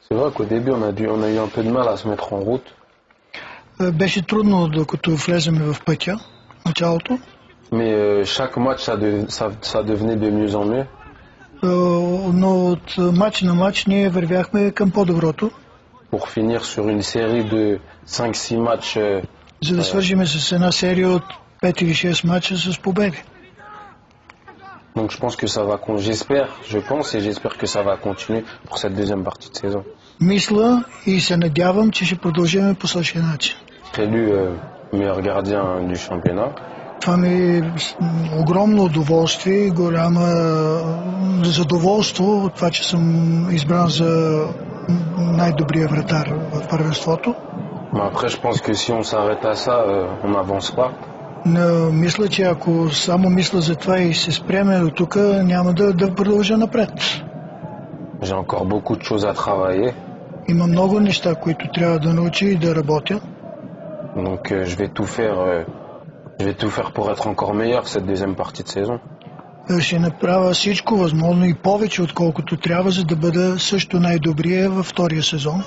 C'est vrai qu'au début, on a eu un peu de mal à se mettre en route. Беше трудно докато влеземе в пътя, началото. Mais chaque match, ça devenait de mieux en mieux. Но от матч на матч ние вървяхме към по-доброто. Pour finir sur une série de 5-6 matchs. За да свържиме с една серия от 5 или 6 матча с победи. Donc je pense que ça va, j'espère que ça va continuer pour cette deuxième partie de saison. Мисля и се надявам, че ще продължим по същия начин. Élu meilleur gardien du championnat. Това ми е огромно удоволствие и голямо задоволство от това, че съм избран за най-добрия вратар в първенството. Mais après, je pense que si on s'arrête à ça, on n'avance pas. Но мисля, че ако само мисля за това и се спреме до тук, няма да продължа напред. J'ai encore beaucoup de choses à travailler. Има много неща, които трябва да науча и да работя. Donc je vais tout faire pour être encore meilleur cette deuxième partie de saison. Ще направя всичко възможно и повече, отколкото трябва, за да бъда също най-добрия във втория сезон.